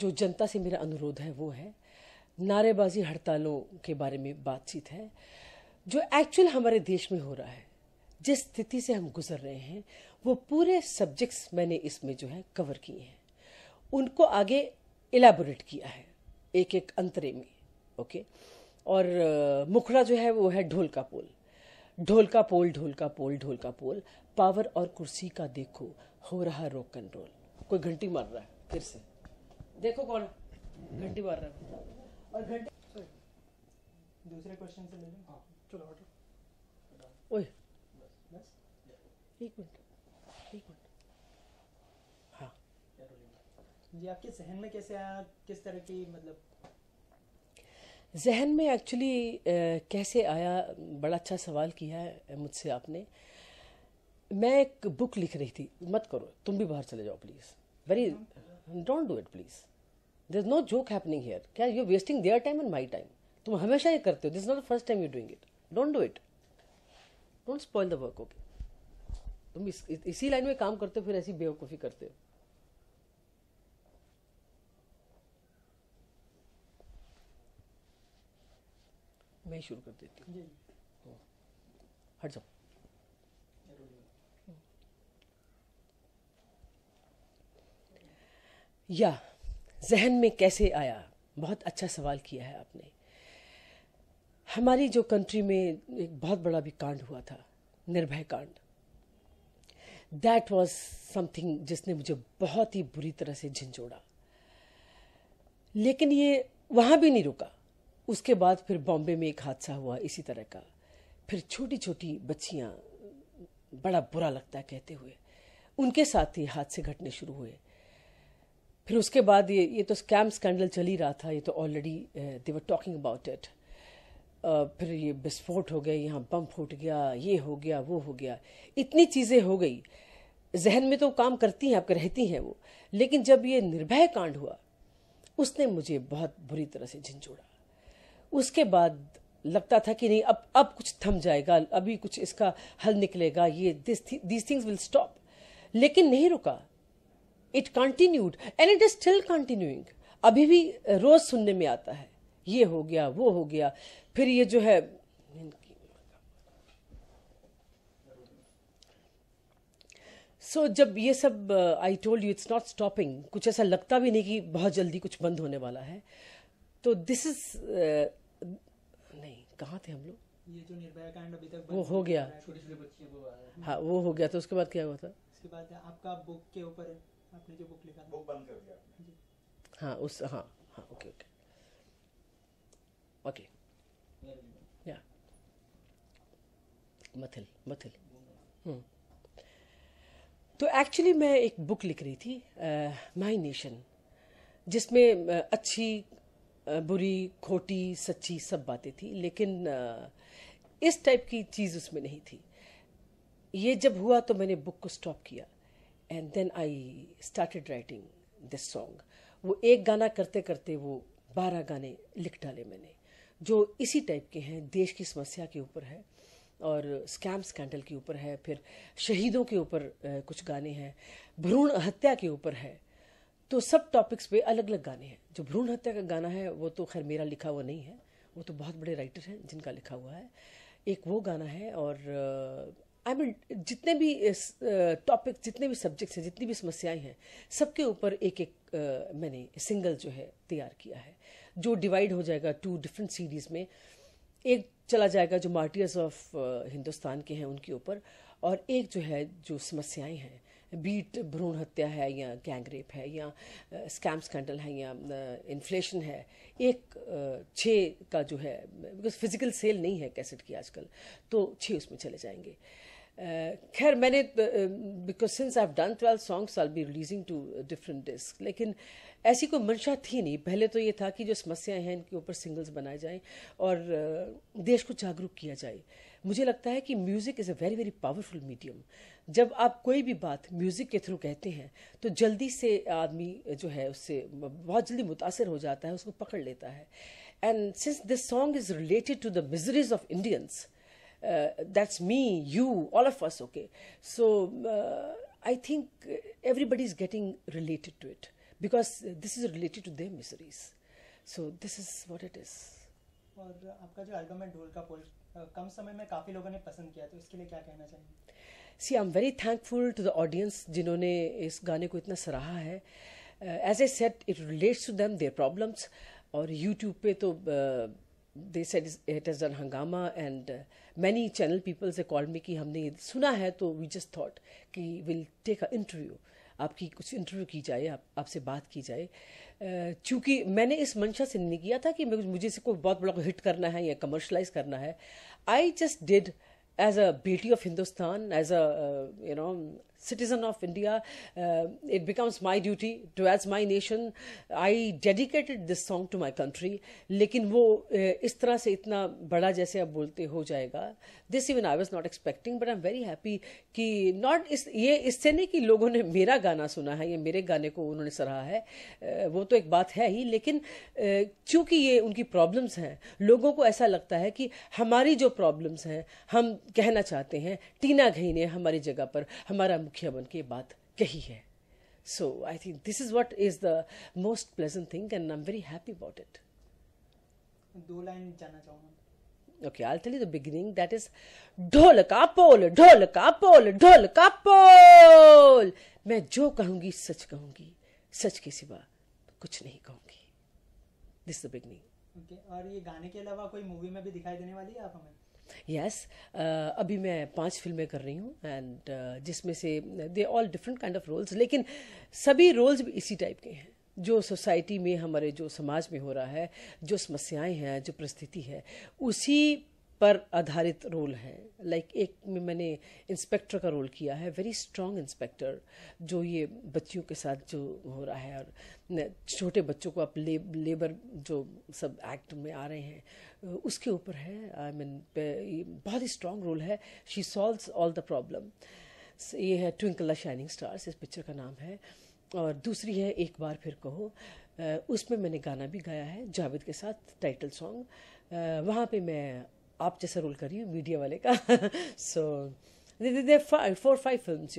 जो जनता से मेरा अनुरोध है वो है, नारेबाजी हड़तालों के बारे में बातचीत है। जो एक्चुअल हमारे देश में हो रहा है, जिस स्थिति से हम गुजर रहे हैं, वो पूरे सब्जेक्ट्स मैंने इसमें जो है कवर किए हैं, उनको आगे इलेबोरेट किया है एक एक अंतरे में। ओके। और मुखड़ा जो है वो है ढोल का पोल, ढोल का पोल, ढोल का पोल, ढोल का पोल, पावर और कुर्सी का देखो हो रहा रोक एंड रोल। कोई घंटी मार रहा है फिर से, देखो कौन घंटी मार रहा है। और घंटी दूसरे क्वेश्चन से ले लें। हाँ चलो हटो। ओए एक मिनट। हाँ जी, आपके जहन में कैसे आया, किस तरह की मतलब? जहन में एक्चुअली कैसे आया, बड़ा अच्छा सवाल किया है मुझसे आपने। मैं एक बुक लिख रही थी, मत करो तुम भी बाहर चले जाओ please, very don't do it please, there is no joke happening here. क्या you wasting their time and my time? तुम हमेशा ये करते हो, this is not the first time you doing it, don't do it, don't spoil the work. Okay, तुम इसी line में काम करते हो फिर ऐसी बेवकूफ़ी करते हो। मैं ही शुरू कर देती हूँ, हट जाओ। या जहन में कैसे आया, बहुत अच्छा सवाल किया है आपने। हमारी जो कंट्री में एक बहुत बड़ा भी कांड हुआ था, निर्भय कांड, दैट वाज समथिंग जिसने मुझे बहुत ही बुरी तरह से झंझोड़ा। लेकिन ये वहाँ भी नहीं रुका, उसके बाद फिर बॉम्बे में एक हादसा हुआ इसी तरह का, फिर छोटी छोटी बच्चियाँ, बड़ा बुरा लगता है कहते हुए, उनके साथ ही हादसे घटने शुरू हुए। फिर उसके बाद ये तो स्कैम स्कैंडल चल ही रहा था, ये तो already they were talking about it. फिर ये विस्फोट हो गए, यहाँ बम फूट गया, ये हो गया, वो हो गया, इतनी चीज़ें हो गई। जहन में तो काम करती हैं, आपके रहती हैं वो, लेकिन जब ये निर्भय कांड हुआ उसने मुझे बहुत बुरी तरह से झंझोड़ा। उसके बाद लगता था कि नहीं, अब कुछ थम जाएगा, अभी कुछ इसका हल निकलेगा, ये दिस थिंग्स विल स्टॉप। लेकिन नहीं रुका, it continued and it is still continuing. अभी भी रोज सुनने में आता है, ये हो गया, वो हो गया। फिर ये जो है जब ये सब I told you it's not stopping, कुछ ऐसा लगता भी नहीं कि बहुत जल्दी कुछ बंद होने वाला है। तो दिस इज नहीं, कहाँ थे हम लोग? ये जो निर्भया कांड अभी तक वो हो गया, हाँ वो हो गया। तो उसके बाद क्या हुआ था? उसके बाद आपका बुक के ऊपर आपने जो बुक लिखा था, बुक बंद कर दिया। हाँ हाँ ओके या मथिल। तो एक्चुअली मैं एक बुक लिख रही थी, माई नेशन, जिसमें अच्छी, बुरी, खोटी, सच्ची सब बातें थी, लेकिन इस टाइप की चीज़ उसमें नहीं थी। ये जब हुआ तो मैंने बुक को स्टॉप किया and then I started writing this song. वो एक गाना करते करते वो 12 गाने लिख डाले मैंने, जो इसी टाइप के हैं, देश की समस्या के ऊपर है और स्कैम स्कैंडल के ऊपर है, फिर शहीदों के ऊपर कुछ गाने हैं, भ्रूण हत्या के ऊपर है। तो सब टॉपिक्स पे अलग अलग गाने हैं। जो भ्रूण हत्या का गाना है वो तो खैर मेरा लिखा हुआ नहीं है, वो तो बहुत बड़े राइटर हैं जिनका लिखा हुआ है, एक वो गाना है। और आई मीन जितने भी टॉपिक, जितने भी सब्जेक्ट्स हैं, जितनी भी समस्याएं हैं, सबके ऊपर एक एक मैंने सिंगल जो है तैयार किया है, जो डिवाइड हो जाएगा 2 डिफरेंट सीरीज में। एक चला जाएगा जो मार्टियर्स ऑफ हिंदुस्तान के हैं उनके ऊपर, और एक जो है जो समस्याएं हैं, बीट भ्रूण हत्या है या गैंग रेप है या स्कैम स्कैंडल है या इन्फ्लेशन है। एक 6 का जो है, बिकॉज फिजिकल सेल नहीं है कैसेट की आजकल, तो 6 उसमें चले जाएंगे। खैर मैंने, because since I have done 12 songs I will be releasing two different disc, लेकिन ऐसी कोई मंशा थी नहीं। पहले तो ये था कि जो समस्याएं हैं इनके ऊपर सिंगल्स बनाए जाएं और देश को जागरूक किया जाए। मुझे लगता है कि music is a very very powerful medium. जब आप कोई भी बात म्यूज़िक के थ्रू कहते हैं तो जल्दी से आदमी जो है उससे बहुत जल्दी मुतासर हो जाता है, उसको पकड़ लेता है। And since this song is related to the miseries of Indians, that's me, you, all of us, okay? So I think everybody is getting related to it. because this is related to their miseries. So this is what it is. और आपका जो album है ढोल का पोल कम समय में काफ़ी लोगों ने पसंद किया, तो इसके लिए क्या कहना चाहेंगे? See, I'm very thankful to the audience जिन्होंने इस गाने को इतना सराहा है. As I said, it relates to them, their problems. और YouTube पे तो they said it has done hangama, and many channel people they called me कि हमने सुना है, तो we just thought कि we'll take a interview. आपकी कुछ इंटरव्यू की जाए, आपसे बात की जाए. चूँकि मैंने इस मंशा से नहीं किया था कि मुझे से कोई बहुत बड़ा हिट करना है या कमर्शलाइज करना है. I just did as a beauty of Hindustan, as a citizen of India, it becomes my duty to, as my nation, I dedicated this song to my country. लेकिन वो इस तरह से इतना बड़ा जैसे आप बोलते हो जाएगा, this even I was not expecting, but I'm very happy कि not ये इससे नहीं कि लोगों ने मेरा गाना सुना है, ये मेरे गाने को उन्होंने सराहा है, वो तो एक बात है ही, लेकिन चूंकि ये उनकी प्रॉब्लम्स हैं, लोगों को ऐसा लगता है कि हमारी जो प्रॉब्लम्स हैं, हम कहना चाहते हैं टीना घई ने हमारी जगह पर हमारा मुखिया बन के बात कही है. So I think this is what is the most pleasant thing, and I'm very happy about it. 2 line जानना चाहूँगा. Okay, I'll tell you the beginning. That is ढोल का पोल, ढोल का पोल, ढोल का पोल. मैं जो कहूँगी सच कहूँगी, सच के सिवा कुछ नहीं कहूँगी. This is the beginning. Okay, और ये गाने के अलावा कोई मूवी में भी दिखाई देने वाली है आप हमें? Yes, अभी मैं 5 फिल्में कर रही हूँ, एंड जिसमें से they all different kind of roles, लेकिन सभी रोल्स भी इसी टाइप के हैं जो सोसाइटी में, हमारे जो समाज में हो रहा है, जो समस्याएं हैं, जो परिस्थिति है, उसी पर आधारित रोल है. लाइक एक में मैंने इंस्पेक्टर का रोल किया है, वेरी स्ट्रांग इंस्पेक्टर, जो ये बच्चियों के साथ जो हो रहा है, और छोटे बच्चों को आप लेबर जो सब एक्ट में आ रहे हैं, उसके ऊपर है. आई मीन बहुत ही स्ट्रांग रोल है. She solves all the problem. ये है ट्विंकल द शाइनिंग स्टार्स, इस पिक्चर का नाम है. और दूसरी है एक बार फिर कहो, उसमें मैंने गाना भी गाया है जावेद के साथ, टाइटल सॉन्ग. वहाँ पे मैं आप जैसा रोल कर रही हूँ, मीडिया वाले का. सो there are 4-5 films,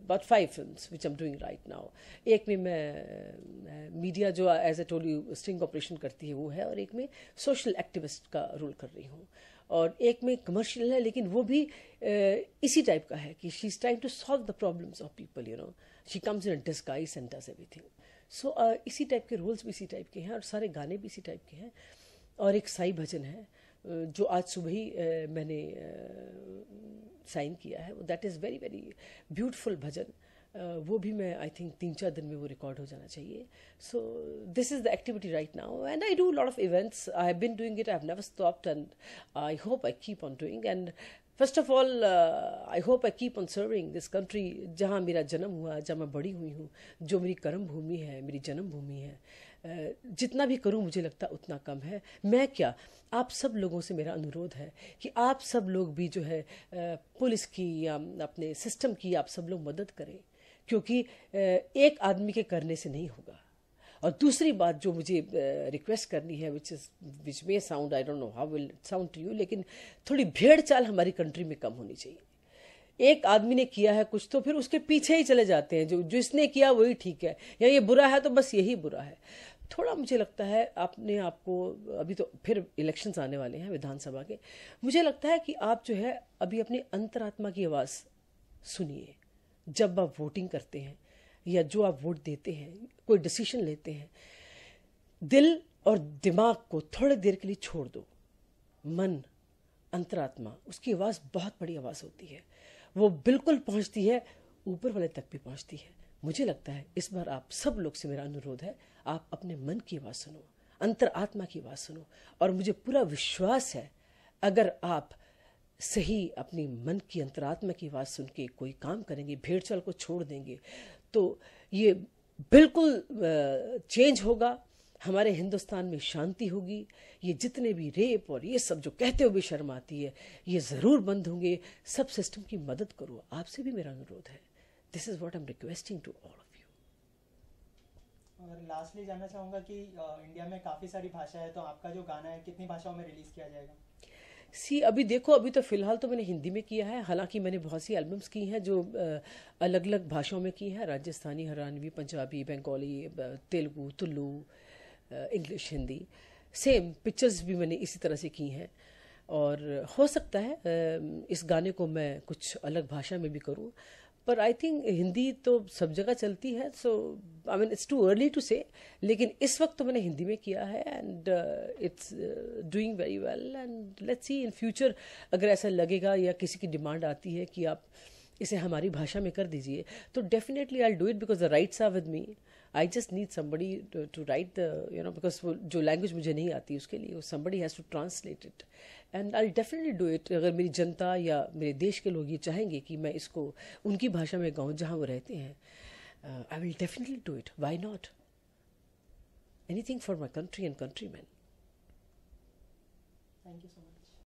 about 5 films which I'm doing right now. एक में मैं मीडिया जो as a tool you sting operation करती है वो है, और एक में सोशल एक्टिविस्ट का रोल कर रही हूँ, और एक में कमर्शियल है, लेकिन वो भी इसी टाइप का है कि she is trying to solve the problems of people. She comes in a disguise and does everything. So इसी टाइप के रोल्स भी इसी टाइप के हैं, और सारे गाने भी इसी टाइप के हैं. और एक साई भजन है जो आज सुबह ही मैंने साइन किया है. That is very very beautiful bhajan. वो भी मैं आई थिंक 3-4 दिन में वो रिकॉर्ड हो जाना चाहिए. So this is the activity right now, and I do lot of events. I have been doing it, I have never stopped, and I hope I keep on doing. And first of all I hope I keep on serving this country, जहाँ मेरा जन्म हुआ, जहाँ मैं बड़ी हुई हूँ, जो मेरी कर्म भूमि है, मेरी जन्म भूमि है. जितना भी करूं मुझे लगता उतना कम है. मैं क्या, आप सब लोगों से मेरा अनुरोध है कि आप सब लोग भी जो है पुलिस की या अपने सिस्टम की आप सब लोग मदद करें, क्योंकि एक आदमी के करने से नहीं होगा. और दूसरी बात जो मुझे रिक्वेस्ट करनी है, which may sound, I don't know how will sound to you, लेकिन थोड़ी भेड़ चाल हमारी कंट्री में कम होनी चाहिए. एक आदमी ने किया है कुछ तो फिर उसके पीछे ही चले जाते हैं, जो इसने किया वही ठीक है, या ये बुरा है तो बस यही बुरा है. थोड़ा मुझे लगता है अपने आप को, अभी तो फिर इलेक्शंस आने वाले हैं विधानसभा के, मुझे लगता है कि आप जो है अभी अपनी अंतरात्मा की आवाज़ सुनिए. जब आप वोटिंग करते हैं या जो आप वोट देते हैं, कोई डिसीजन लेते हैं, दिल और दिमाग को थोड़ी देर के लिए छोड़ दो. मन, अंतरात्मा, उसकी आवाज़ बहुत बड़ी आवाज़ होती है. वो बिल्कुल पहुंचती है, ऊपर वाले तक भी पहुंचती है. मुझे लगता है इस बार आप सब लोग से मेरा अनुरोध है, आप अपने मन की आवाज़ सुनो, अंतरात्मा की आवाज़ सुनो. और मुझे पूरा विश्वास है अगर आप सही अपनी मन की, अंतरात्मा की आवाज़ सुन के कोई काम करेंगे, भेड़ चाल को छोड़ देंगे, तो ये बिल्कुल चेंज होगा. हमारे हिंदुस्तान में शांति होगी. ये जितने भी रेप और ये सब जो कहते हुए शर्म आती है, ये ज़रूर बंद होंगे. सब सिस्टम की मदद करो, आपसे भी मेरा अनुरोध है. This is what I am requesting to all of you. और लास्टली जानना चाहूँगा कि इंडिया में काफ़ी सारी भाषा है, तो आपका जो गाना है कितनी भाषाओं में रिलीज़ किया जाएगा? अभी देखो, अभी तो फिलहाल तो मैंने हिंदी में किया है, हालांकि मैंने बहुत सी एल्बम्स की हैं जो अलग अलग भाषाओं में की हैं, Rajasthani, Haryanvi, Punjabi, Bengali, Telugu, Tulu, English, Hindi. Same pictures भी मैंने इसी तरह से की हैं, और हो सकता है इस गाने को मैं कुछ अलग भाषा में भी करूं, पर आई थिंक हिंदी तो सब जगह चलती है, so I mean it's too early to say. लेकिन इस वक्त तो मैंने हिंदी में किया है, and it's doing very well, and let's see in future अगर ऐसा लगेगा या किसी की डिमांड आती है कि आप इसे हमारी भाषा में कर दीजिए, तो definitely I do it, because the rights are with me. I just need somebody to write the because जो लैंग्वेज मुझे नहीं आती उसके लिए somebody has to translate it, and I definitely do it. अगर मेरी जनता या मेरे देश के लोग ये चाहेंगे कि मैं इसको उनकी भाषा में गाऊँ जहाँ वो रहते हैं, I will definitely do it. Why not? Anything for my country and country man. Thank you so much.